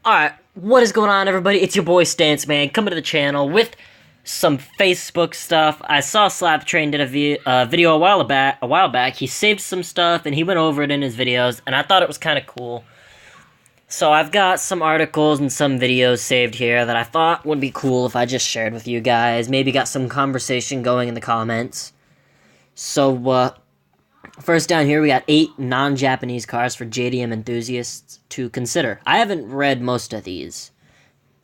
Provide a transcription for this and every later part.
Alright, what is going on, everybody? It's your boy Stance Man coming to the channel with some Facebook stuff. I saw Slap Train did a video a while back. He saved some stuff and he went over it in his videos, and I thought it was kind of cool. So I've got some articles and some videos saved here that I thought would be cool if I just shared with you guys. Maybe got some conversation going in the comments. So, first down here, we got 8 non-Japanese cars for JDM enthusiasts to consider. I haven't read most of these.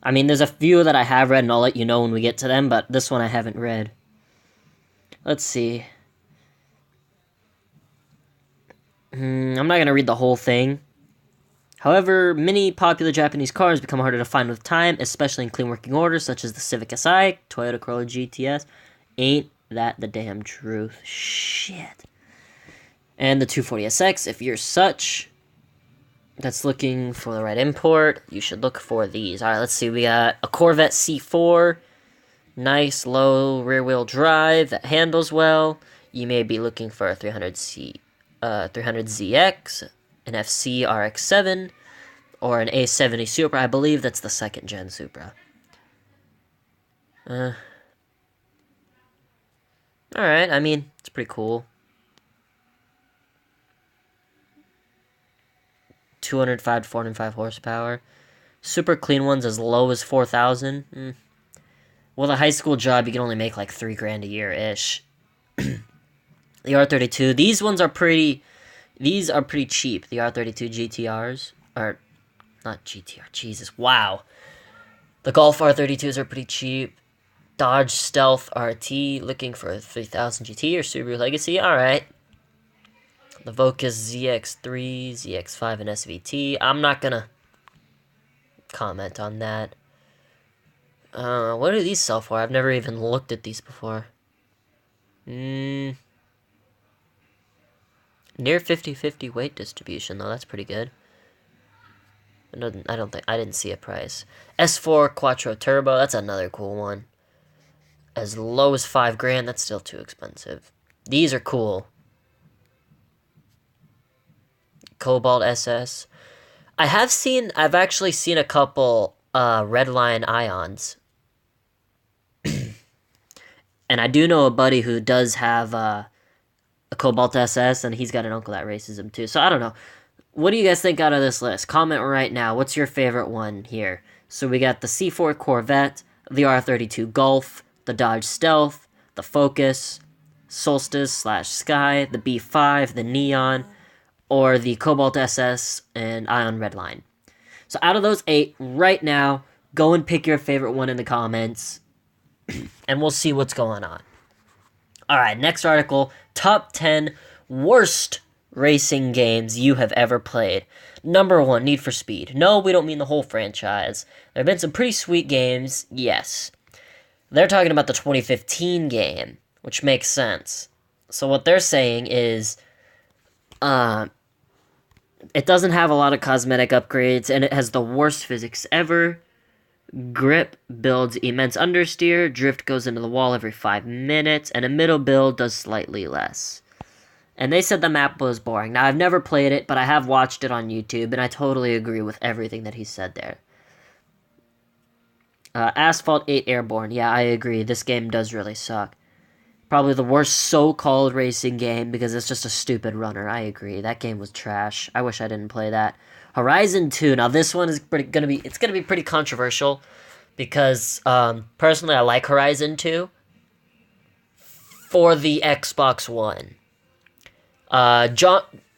I mean, there's a few that I have read, and I'll let you know when we get to them, but this one I haven't read. Let's see. I'm not going to read the whole thing. However, many popular Japanese cars become harder to find with time, especially in clean working order, such as the Civic Si, Toyota Corolla GTS. Ain't that the damn truth? Shit. And the 240SX, if you're such that's looking for the right import, you should look for these. Alright, let's see. We got a Corvette C4. Nice, low rear-wheel drive that handles well. You may be looking for a 300ZX, an FC RX-7, or an A70 Supra. I believe that's the second-gen Supra. Alright, I mean, it's pretty cool. 205 to 405 horsepower. Super clean ones as low as 4,000. Well, a high school job, you can only make like $3,000 a year-ish. The R32, these are pretty cheap. The R32 GTRs, or not GTR, Jesus, wow. The Golf R32s are pretty cheap. Dodge Stealth RT, looking for a 3000 GT or Subaru Legacy, alright. The Vocus ZX3, ZX5, and SVT. I'm not gonna comment on that. What do these sell for? I've never even looked at these before. Near 50-50 weight distribution, though. That's pretty good. I didn't see a price. S4 Quattro Turbo. That's another cool one. As low as $5,000. That's still too expensive. These are cool. Cobalt SS. I've actually seen a couple Redline Ions. And I do know a buddy who does have a Cobalt SS, and he's got an uncle that races them too. So I don't know. What do you guys think out of this list? Comment right now. What's your favorite one here? So we got the C4 Corvette, the R32 Golf, the Dodge Stealth, the Focus, Solstice/Sky, the B5, the Neon, or the Cobalt SS and Ion Redline. So out of those 8, right now, go and pick your favorite one in the comments, and we'll see what's going on. Alright, next article, Top 10 Worst Racing Games You Have Ever Played. Number 1, Need for Speed. No, we don't mean the whole franchise. There have been some pretty sweet games, yes. They're talking about the 2015 game, which makes sense. So what they're saying is, it doesn't have a lot of cosmetic upgrades, and it has the worst physics ever. Grip builds immense understeer, drift goes into the wall every 5 minutes, and a middle build does slightly less. And they said the map was boring. Now, I've never played it, but I have watched it on YouTube, and I totally agree with everything that he said there. Asphalt 8 Airborne. Yeah, I agree. This game does really suck. Probably the worst so-called racing game because it's just a stupid runner. I agree. That game was trash. I wish I didn't play that. Horizon 2. Now this one is gonna be pretty controversial because personally I like Horizon 2 for the Xbox One.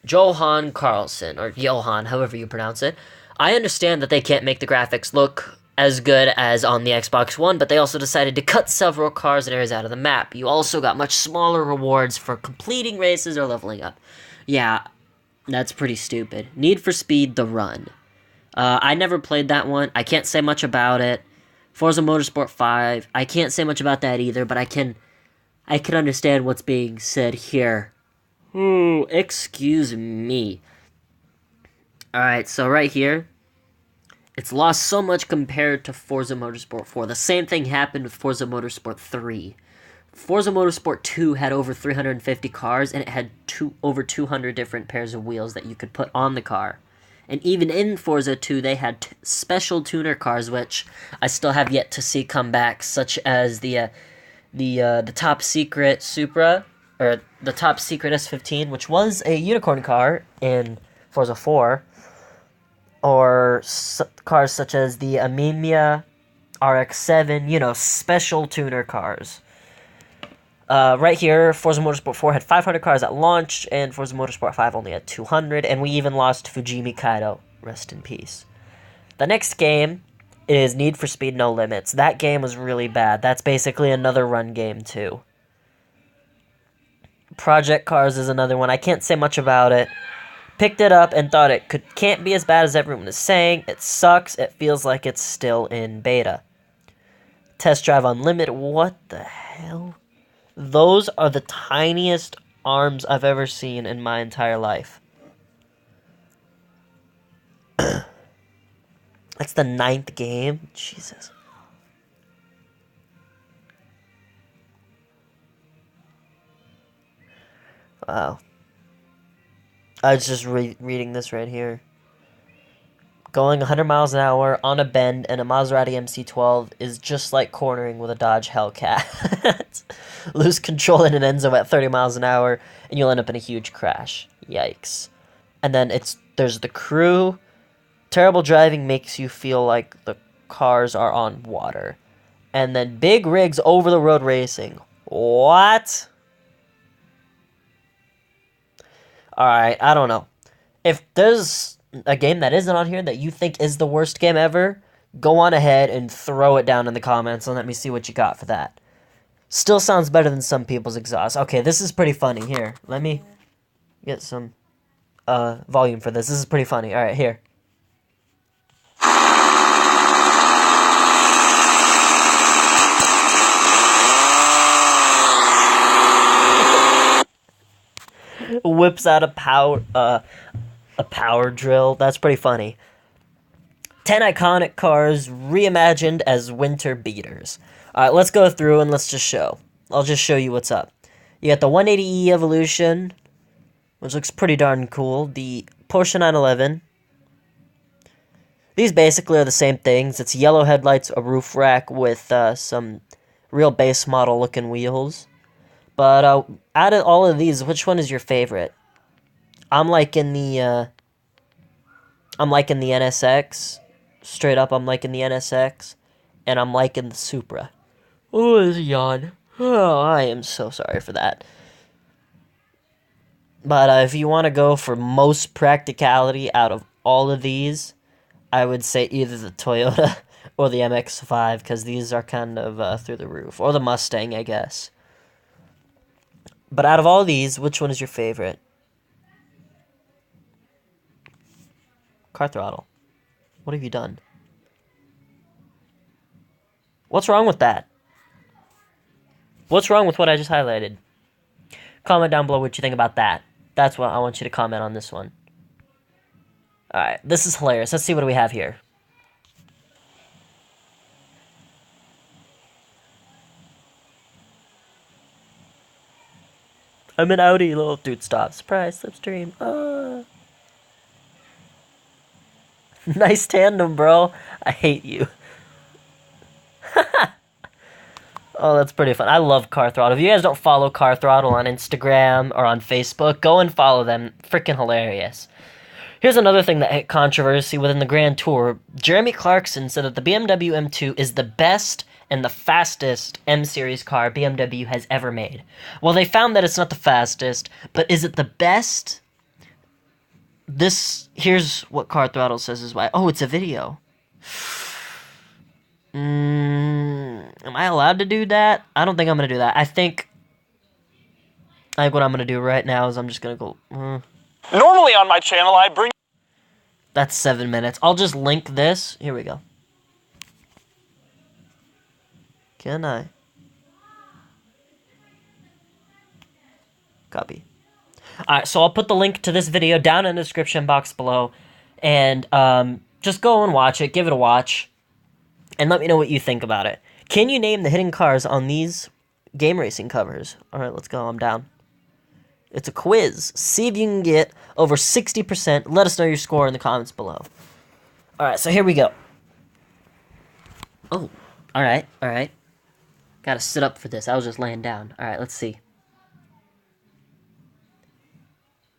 Johan Carlson, or Johan, however you pronounce it. I understand that they can't make the graphics look as good as on the Xbox One, but they also decided to cut several cars and areas out of the map. You also got much smaller rewards for completing races or leveling up. Yeah, that's pretty stupid. Need for Speed The Run. I never played that one. I can't say much about it. Forza Motorsport 5. I can't say much about that either, but I can understand what's being said here. Excuse me. Alright, so right here, it's lost so much compared to Forza Motorsport 4. The same thing happened with Forza Motorsport 3. Forza Motorsport 2 had over 350 cars, and it had over 200 different pairs of wheels that you could put on the car. And even in Forza 2, they had special tuner cars, which I still have yet to see come back, such as the top secret Supra, or the top secret S15, which was a unicorn car in Forza 4, or cars such as the Amemiya RX-7, you know, special tuner cars. Right here, Forza Motorsport 4 had 500 cars at launch, and Forza Motorsport 5 only had 200, and we even lost Fujimi Kaido. Rest in peace. The next game is Need for Speed No Limits. That game was really bad. That's basically another run game, too. Project Cars is another one. I can't say much about it. Picked it up and thought it can't be as bad as everyone is saying. It sucks. It feels like it's still in beta. Test Drive Unlimited. What the hell? Those are the tiniest arms I've ever seen in my entire life. That's the 9th game? Jesus. Wow. I was just reading this right here. Going 100 miles an hour on a bend in a Maserati MC12 is just like cornering with a Dodge Hellcat. Lose control in an Enzo at 30 miles an hour, and you'll end up in a huge crash. Yikes. And then there's the crew. Terrible driving makes you feel like the cars are on water. And then big rigs over the road racing. What? Alright, I don't know. If there's a game that isn't on here that you think is the worst game ever, go on ahead and throw it down in the comments and let me see what you got for that. Still sounds better than some people's exhaust. Okay, this is pretty funny. Here, let me get some volume for this. This is pretty funny. Alright, here. Whips out a power drill. That's pretty funny. 10 iconic cars reimagined as winter beaters. Alright, let's go through and let's just show. I'll just show you what's up. You got the 180E Evolution, which looks pretty darn cool. The Porsche 911. These basically are the same things. It's yellow headlights, a roof rack with some real base model looking wheels. But out of all of these, which one is your favorite? I'm liking the NSX. Straight up, I'm liking the NSX. And I'm liking the Supra. Oh, it's a yawn. Oh, I am so sorry for that. But if you want to go for most practicality out of all of these, I would say either the Toyota or the MX-5, because these are kind of through the roof. Or the Mustang, I guess. But out of all these, which one is your favorite? Car Throttle. What have you done? What's wrong with that? What's wrong with what I just highlighted? Comment down below what you think about that. That's what I want you to comment on this one. Alright, this is hilarious. Let's see what we have here. I'm an Audi, little dude. Stop. Surprise, slipstream. Nice tandem, bro. I hate you. Oh, that's pretty fun. I love Car Throttle. If you guys don't follow Car Throttle on Instagram or on Facebook, go and follow them. Freaking hilarious. Here's another thing that hit controversy within the Grand Tour. Jeremy Clarkson said that the BMW M2 is the best and the fastest M-Series car BMW has ever made. Well, they found that it's not the fastest, but is it the best? Here's what Car Throttle says is why. Oh, it's a video. Am I allowed to do that? I don't think I'm going to do that. I think what I'm going to do right now is I'm just going to go... Normally on my channel, I bring... That's 7 minutes. I'll just link this. Here we go. Can I? Copy. Alright, so I'll put the link to this video down in the description box below. And just go and watch it. Give it a watch. And let me know what you think about it. Can you name the hidden cars on these game racing covers? Alright, let's go. I'm down. It's a quiz. See if you can get over 60%. Let us know your score in the comments below. Alright, so here we go. Oh, alright. Gotta sit up for this. I was just laying down. Alright, let's see.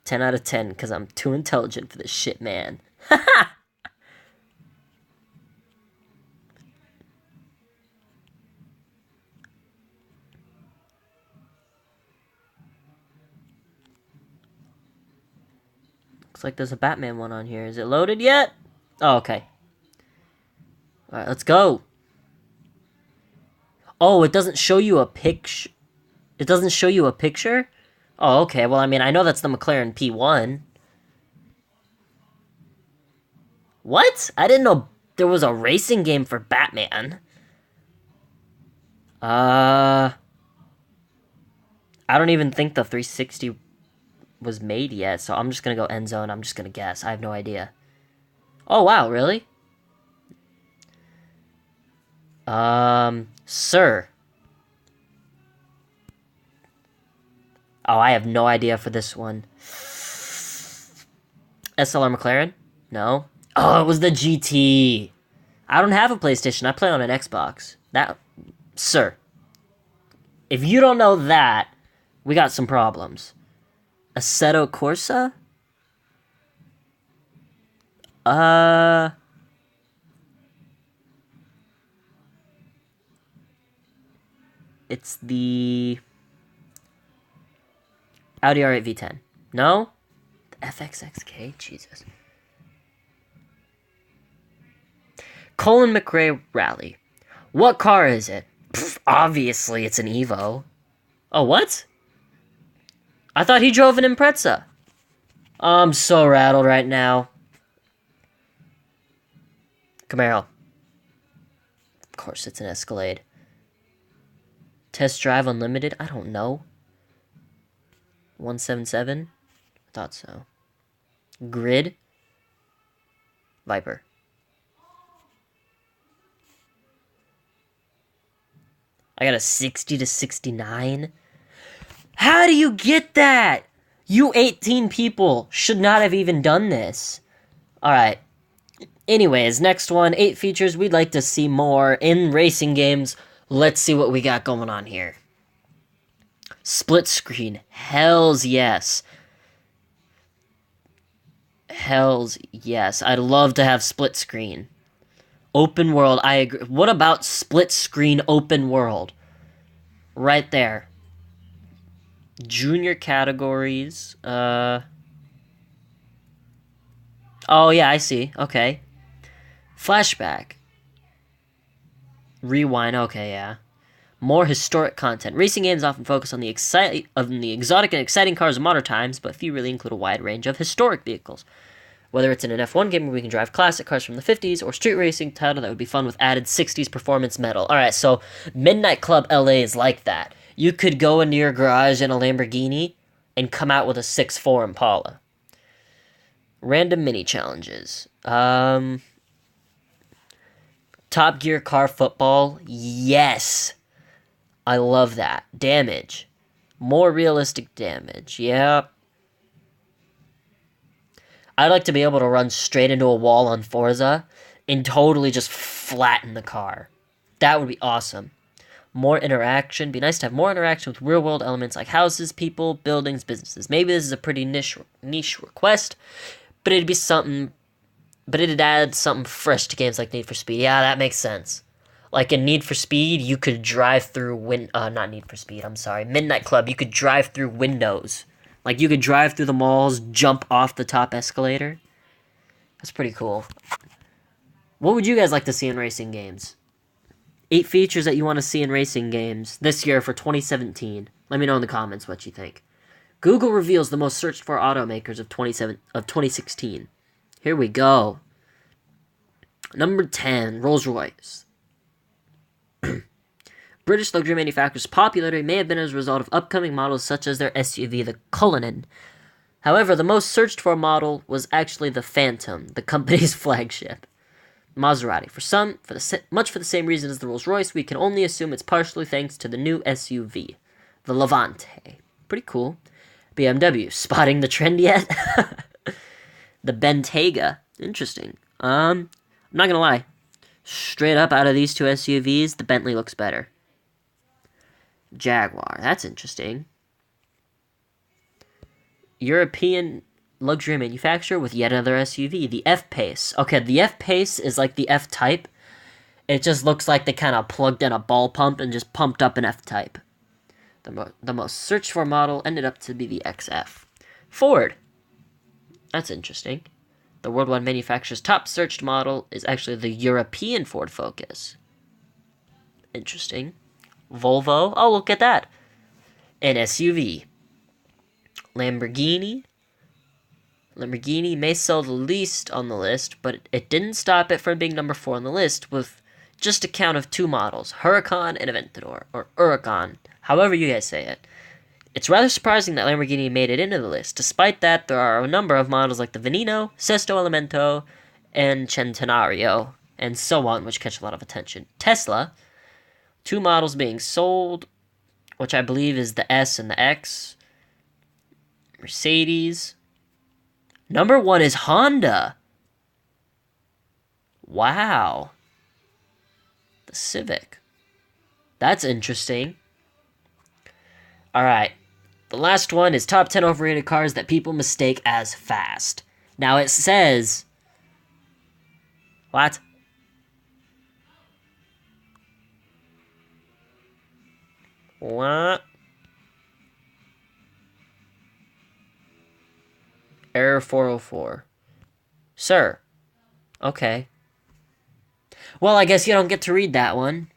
10 out of 10, because I'm too intelligent for this shit, man. Looks like there's a Batman one on here. Is it loaded yet? Oh, okay. Alright, let's go. Oh, it doesn't show you a picture? It doesn't show you a picture? Oh, okay. Well, I mean, I know that's the McLaren P1. What? I didn't know there was a racing game for Batman. I don't even think the 360 was made yet, so I'm just gonna go end zone. I'm just gonna guess. I have no idea. Oh, wow, really? Sir. Oh, I have no idea for this one. SLR McLaren? No. Oh, it was the GT. I don't have a PlayStation. I play on an Xbox. Sir. If you don't know that, we got some problems. Assetto Corsa? It's the Audi R8 V10. No? The FXXK? Jesus. Colin McRae Rally. What car is it? Pff, obviously, it's an Evo. Oh, what? I thought he drove an Impreza. I'm so rattled right now. Camaro. Of course, it's an Escalade. Test Drive Unlimited? I don't know. 177? I thought so. Grid? Viper. I got a 60 to 69. How do you get that? You 18 people should not have even done this. Alright. Anyways, next one. 8 features we'd like to see more in racing games. Let's see what we got going on here. Split screen. Hells yes. Hells yes. I'd love to have split screen. Open world, I agree. What about split screen open world? Right there. Junior categories. Oh, yeah, I see. Okay. Flashback. Rewind. Okay, yeah. More historic content. Racing games often focus on the exotic and exciting cars of modern times, but few really include a wide range of historic vehicles. Whether it's in an F1 game where we can drive classic cars from the 50s, or street racing title that would be fun with added 60s performance metal. Alright, so Midnight Club LA is like that. You could go into your garage in a Lamborghini and come out with a 6.4 Impala. Random mini challenges. Top Gear car football. Yes. I love that. Damage. More realistic damage. Yeah. I'd like to be able to run straight into a wall on Forza and totally just flatten the car. That would be awesome. More interaction. Be nice to have more interaction with real-world elements like houses, people, buildings, businesses. Maybe this is a pretty niche request, but it'd be something. But it'd add something fresh to games like Need for Speed. Yeah, that makes sense. Like in Need for Speed, you could drive through not Need for Speed. I'm sorry, Midnight Club. You could drive through windows. Like, you could drive through the malls, jump off the top escalator. That's pretty cool. What would you guys like to see in racing games? 8 features that you want to see in racing games this year for 2017. Let me know in the comments what you think. Google reveals the most searched for automakers of 2016. Here we go. Number 10, Rolls-Royce. British luxury manufacturers' popularity may have been as a result of upcoming models such as their SUV, the Cullinan. However, the most searched for model was actually the Phantom, the company's flagship. Maserati. Much for the same reason as the Rolls-Royce, we can only assume it's partially thanks to the new SUV, the Levante. Pretty cool. BMW, spotting the trend yet? The Bentayga, interesting. I'm not gonna lie. Straight up out of these two SUVs, the Bentley looks better. Jaguar, that's interesting. European luxury manufacturer with yet another SUV, the F-Pace. Okay, the F-Pace is like the F-Type. It just looks like they kind of plugged in a ball pump and just pumped up an F-Type. The most searched for model ended up to be the XF. Ford. That's interesting. The worldwide manufacturer's top searched model is actually the European Ford Focus. Interesting. Volvo. Oh, look at that. An SUV. Lamborghini. Lamborghini may sell the least on the list, but it didn't stop it from being number 4 on the list with just a count of 2 models, Huracan and Aventador, or Huracan, however you guys say it. It's rather surprising that Lamborghini made it into the list. Despite that, there are a number of models like the Veneno, Sesto Elemento, and Centenario, and so on, which catch a lot of attention. Tesla, 2 models being sold, which I believe is the S and the X. Mercedes. Number 1 is Honda. Wow. The Civic. That's interesting. Alright. The last one is top 10 overrated cars that people mistake as fast. Now it says... What? What? Error 404. Sir. Okay. Well, I guess you don't get to read that one.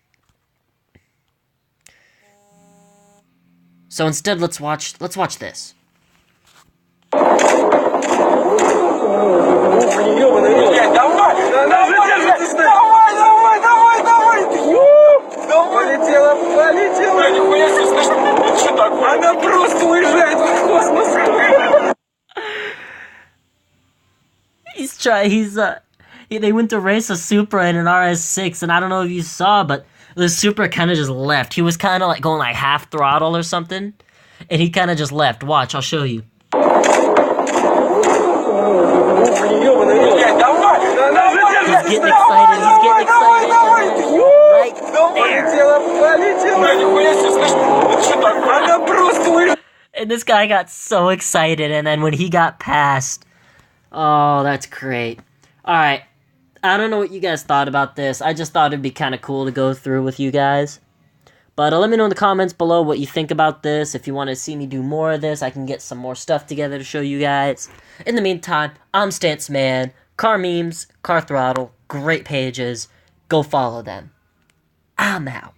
So instead, let's watch this. They went to race a Supra in an RS6, and I don't know if you saw, but the Supra kind of just left. He was kind of like going like half throttle or something, and he kind of just left. Watch, I'll show you. He's getting excited. Right there. And this guy got so excited, and then when he got past... Oh, that's great. Alright. I don't know what you guys thought about this. I just thought it'd be kind of cool to go through with you guys. But let me know in the comments below what you think about this. If you want to see me do more of this, I can get some more stuff together to show you guys. In the meantime, I'm Stance Man. Car Memes, Car Throttle, great pages. Go follow them. I'm out.